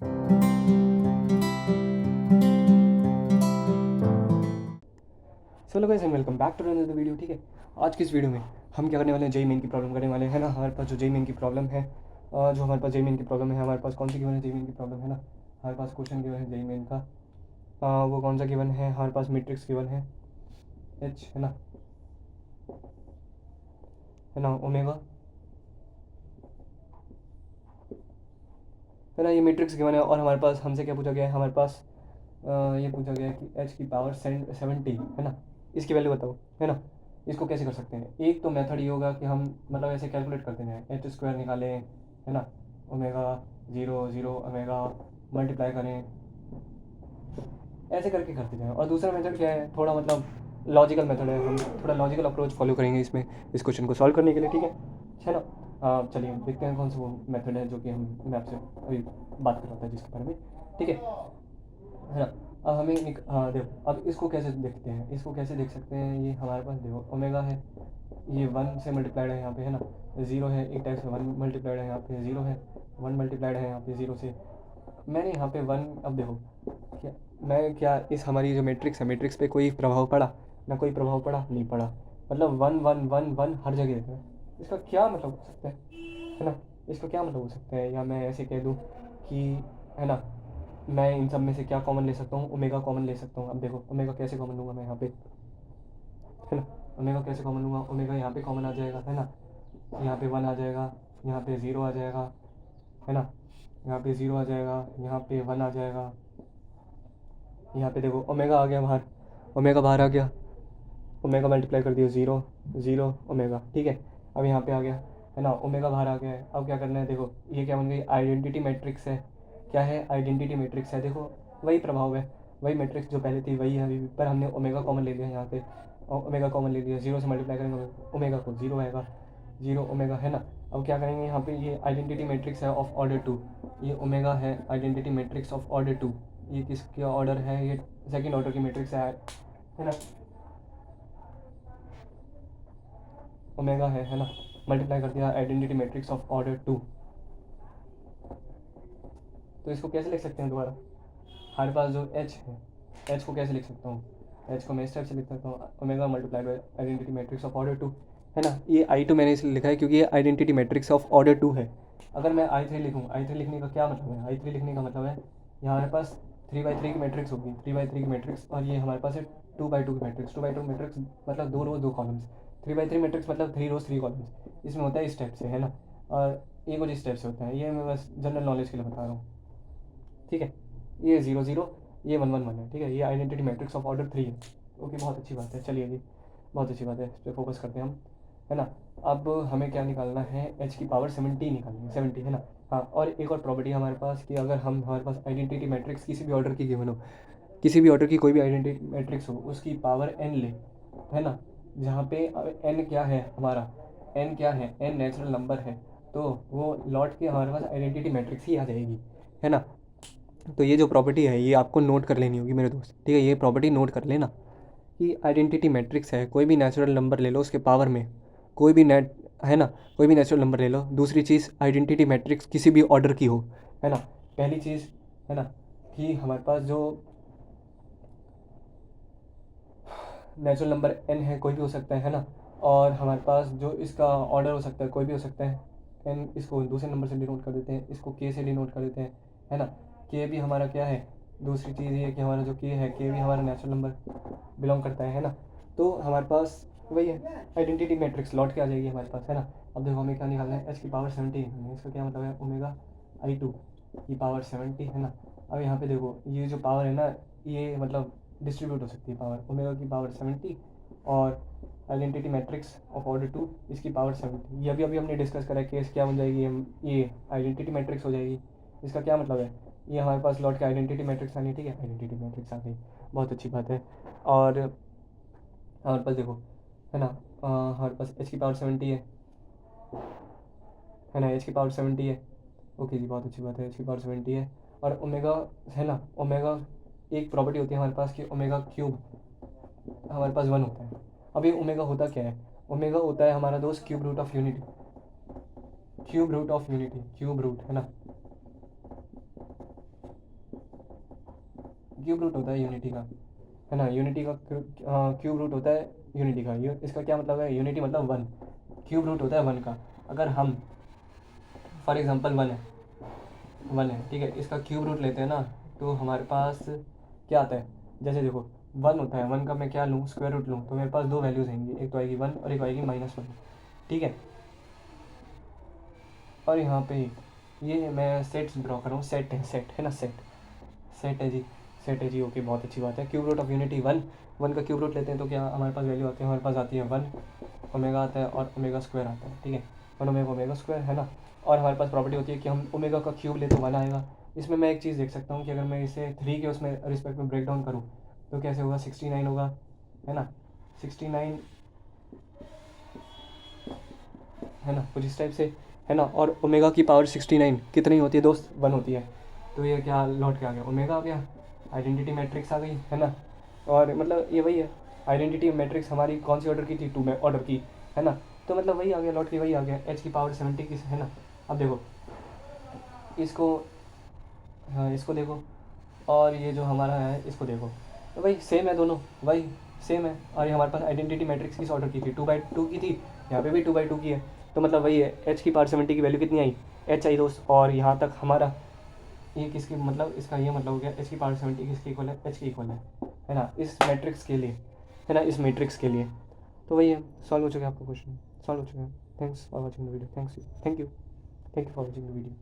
So hello guys and welcome back to another video. ठीक है, आज की इस वीडियो में हम क्या करने वाले हैं, जेई मेन की प्रॉब्लम करने वाले हैं ना। हमारे पास जो जेई मेन की प्रॉब्लम है, जो हमारे पास जेई मेन की प्रॉब्लम है, हमारे पास कौन सी गिवन है जेई मेन की प्रॉब्लम है ना। हमारे पास क्वेश्चन गिवन है जेई मेन का, वो कौन सा गिवन है, हमारे पास मैट्रिक्स गिवन है एच है ना ओमेगा है ना, ये मैट्रिक्स गिवन है। और हमारे पास हमसे क्या पूछा गया है, हमारे पास ये पूछा गया है कि एच की पावर 70 है ना, इसकी वैल्यू बताओ है ना। इसको कैसे कर सकते हैं, एक तो मेथड ये होगा कि हम मतलब ऐसे कैलकुलेट करते हैं, एच स्क्वायर निकालें है ना, ओमेगा 0 0 ओमेगा मल्टीप्लाई करें, ऐसे करके करते जाएं। और दूसरा मेथड क्या है, थोड़ा मतलब लॉजिकल मेथड है, हम थोड़ा लॉजिकल अप्रोच फॉलो करेंगे इसमें, इस क्वेश्चन को सॉल्व करने के लिए। ठीक है ना। चलिए देखते हैं कौन सा वो मेथड है जो कि मैं आपसे अभी बात कर रहा था जिसके बारे में। ठीक है ना। अब हमें हाँ देखो, अब इसको कैसे देखते हैं, इसको कैसे देख सकते हैं, ये हमारे पास देखो ओमेगा है, ये 1 से मल्टीप्लाइड है यहाँ पे है ना, 0 है, एक टाइप से 1 मल्टीप्लाइड है यहाँ पे 0 है, 1 मल्टीप्लाइड है यहाँ पे 0 से। मैंने यहाँ पे 1, अब देखो क्या मैं क्या इस हमारी जो मैट्रिक्स है, मैट्रिक्स पे कोई प्रभाव पड़ा ना, कोई प्रभाव पड़ा नहीं पड़ा, मतलब 1 1 1 1 हर जगह देख रहा है। इसका क्या मतलब हो सकता है ना, इसका क्या मतलब हो सकता है, या मैं ऐसे कह दूँ कि है ना, मैं इन सब में से क्या कॉमन ले सकता हूँ, ओमेगा कॉमन ले सकता हूँ। अब देखो ओमेगा कैसे कॉमन लूँगा मैं यहाँ पे है ना, ओमेगा कैसे कॉमन लूँगा, ओमेगा यहाँ पे कॉमन आ जाएगा है ना, यहाँ पे 1 आ जाएगा, यहाँ पे 0 आ जाएगा है ना, यहाँ पे 0 आ जाएगा, यहाँ पे 1 आ जाएगा, यहाँ पे देखो ओमेगा आ गया बाहर, ओमेगा बाहर आ गया, ओमेगा मल्टीप्लाई कर दिया 0 0 ओमेगा। ठीक है, अब यहाँ पे आ गया है ना, ओमेगा बाहर आ गया है। अब क्या करना है, देखो ये क्या बन गई, आइडेंटिटी मैट्रिक्स है। क्या है, आइडेंटिटी मैट्रिक्स है। देखो वही प्रभाव है, वही मैट्रिक्स जो पहले थी वही है अभी भी, पर हमने ओमेगा कॉमन ले लिया यहाँ पे, और ओमेगा कॉमन ले लिया, 0 से मल्टीप्लाई करेंगे ओमेगा को, 0 आएगा, 0 ओमेगा है ना। अब क्या करेंगे, यहाँ पे ये आइडेंटिटी मैट्रिक्स है ऑफ ऑर्डर 2, ये ओमेगा है आइडेंटिटी मैट्रिक्स ऑफ ऑर्डर 2, ये किसके ऑर्डर है, ये सेकेंड ऑर्डर की मैट्रिक्स है ना, ओमेगा है ना, मल्टीप्लाई कर दिया आइडेंटिटी मैट्रिक्स ऑफ ऑर्डर 2। तो इसको कैसे लिख सकते हैं दोबारा, हमारे पास जो एच है, एच को कैसे लिख सकता हूँ, एच को मैं इस टाइप से लिख सकता हूँ, omega multiply by identity matrix of order 2 है ना। ये I2 मैंने इसलिए लिखा है क्योंकि ये आइडेंटिटी मैट्रिक्स ऑफ ऑर्डर 2 है। अगर मैं I3 लिखूँ, I3 लिखने का क्या मतलब है, I3 लिखने का मतलब है यहाँ हमारे पास 3/3 की मैट्रिक्स होगी, 3/3 की मैट्रिक्स, और ये हमारे पास है 2/2 की मैट्रिक्स, 2/2 मैट्रिक्स मतलब 2 रोज 2 कॉलम्स, 3/3 मैट्रिक्स मतलब 3 रोज 3 कॉलम्स, इसमें होता है इस टाइप से है ना। और ये कुछ इस टाइप से होता है, ये मैं बस जनरल नॉलेज के लिए बता रहा हूँ। ठीक है, ये 0 0, ये 1 1 1 है। ठीक है, ये आइडेंटिटी मैट्रिक्स ऑफ ऑर्डर 3 है। ओके, बहुत अच्छी बात है, चलिए जी, बहुत अच्छी बात है, इस पर फोकस करते हैं हम है ना। अब हमें क्या निकालना है, एच की पावर 70 निकालनी है, 70 है ना। हाँ, और एक और प्रॉपर्टी हमारे पास कि अगर हमारे पास आइडेंटिटी मैट्रिक्स किसी भी ऑर्डर की गिवन हो, किसी भी ऑर्डर की कोई भी आइडेंटिटी मैट्रिक्स हो, उसकी पावर n ले है ना, जहाँ पे n क्या है हमारा, n क्या है, n नेचुरल नंबर है, तो वो लौट के हमारे पास आइडेंटिटी मैट्रिक्स ही आ जाएगी है ना। तो ये जो प्रॉपर्टी है ये आपको नोट कर लेनी होगी मेरे दोस्त। ठीक है, ये प्रॉपर्टी नोट कर लेना कि आइडेंटिटी मैट्रिक्स है, कोई भी नेचुरल नंबर ले लो उसके पावर में, कोई भी नेट है ना, कोई भी नेचुरल नंबर ले लो। दूसरी चीज़, आइडेंटिटी मैट्रिक्स किसी भी ऑर्डर की हो है ना। पहली चीज़ है ना कि हमारे पास जो नेचुरल नंबर n है कोई भी हो सकता है ना, और हमारे पास जो इसका ऑर्डर हो सकता है कोई भी हो सकता है, n इसको दूसरे नंबर से डिनोट कर देते हैं, इसको k से डिनोट कर देते हैं है ना। k भी हमारा क्या है, दूसरी चीज़ ये कि हमारा जो k है, k भी हमारा नेचुरल नंबर बिलोंग करता है ना। तो हमारे पास वही है, आइडेंटिटी मैट्रिक्स लौट के आ जाएगी हमारे पास है ना। अब देखो हमें क्या निकालना है, h की पावर 70 निकालनी है, इसका क्या मतलब है, ओमेगा I2 की पावर 70 है ना। अब यहाँ पे देखो ये जो पावर है ना, ये मतलब डिस्ट्रीब्यूट हो सकती है पावर, ओमेगा की पावर 70 और आइडेंटिटी मैट्रिक्स ऑफ ऑर्डर 2 इसकी पावर 70, ये अभी अभी हमने डिस्कस करा है, केस क्या बन जाएगी, ये आइडेंटिटी मैट्रिक्स हो जाएगी। इसका क्या मतलब है, ये हमारे पास लौट के आइडेंटिटी मैट्रिक्स आनी, ठीक है, आइडेंटिटी मैट्रिक्स आ गई, बहुत अच्छी बात है। और हमारे पास देखो है ना, हमारे पास एच की पावर 70 है ना, एच की पावर 70 है। ओके जी, बहुत अच्छी बात है, एच की पावर 70 है। और ओमेगा है ना, ओमेगा एक प्रॉपर्टी होती है हमारे पास कि ओमेगा क्यूब हमारे पास 1 होता है। अब ये ओमेगा होता क्या है, ओमेगा होता है हमारा दोस्त cube root of unity, cube root of unity, cube root है ना, क्यूब रूट होता है यूनिटी का, है ना। यूनिटी का क्यूब रूट होता है यूनिटी का। इसका क्या मतलब है, यूनिटी मतलब वन, क्यूब रूट होता है वन का। अगर हम फॉर एग्जांपल वन है ठीक है, इसका क्यूब रूट लेते हैं ना, तो हमारे पास क्या आता है, जैसे देखो वन होता है, वन का मैं क्या लूँ, स्क्वायर रूट लूँ, तो मेरे पास दो वैल्यूज़ आएंगी, एक तो आएगी वन और एक आएगी -1, ठीक है। और यहाँ पे ये मैं सेट्स ड्रॉ कर रहा हूँ, सेट है ना, सेट है जी, सेट है जी, ओके, बहुत अच्छी बात है। Cube root of unity one, one का क्यूब रूट लेते हैं तो क्या हमारे पास वैल्यू आती है, हमारे पास आती है वन, ओमेगा आता है और ओमेगा स्क्वायर आता है, ठीक है, वन ओमेगा स्क्वायर, है ना। और हमारे पास प्रॉपर्टी होती है कि हम ओमेगा का क्यूब ले तो वन आएगा। इसमें मैं एक चीज़ देख सकता हूँ कि अगर मैं इसे 3 के उसमें रिस्पेक्ट में ब्रेक डाउन करूँ तो कैसे होगा, 69 होगा, है ना, 69, है ना, कुछ इस टाइप से, है ना। और ओमेगा की पावर 69 कितनी होती है दोस्त, वन होती है। तो ये क्या लौट के आ गया, ओमेगा आ गया, आइडेंटिटी मैट्रिक्स आ गई, है ना। और मतलब ये वही है, आइडेंटिटी मैट्रिक्स हमारी कौन सी ऑर्डर की थी, 2 में ऑर्डर की, है ना। तो मतलब वही आ गया, लौट के वही आ गया, एच की पावर 70 की, है ना। अब देखो इसको, हाँ इसको देखो, और ये जो हमारा है इसको देखो, तो भाई सेम है दोनों, वही सेम है। और ये हमारे पास आइडेंटिटी मैट्रिक्स किस ऑर्डर की थी, 2/2 की थी, यहाँ पे भी 2/2 की है। तो मतलब वही है, एच की पावर 70 की वैल्यू कितनी आई, एच आई दोस्त। और यहाँ तक हमारा ये किसकी, मतलब इसका ये मतलब हो गया, एच की पावर 70 किसके इक्वल है, एच के इक्वल है ना, इस मैट्रिक्स के लिए, है ना, इस मैट्रिक्स के लिए। तो वही है, सॉल्व हो चुका है आपका क्वेश्चन, सॉल्व हो चुका है। Thanks for watching the video, thank you for watching the video.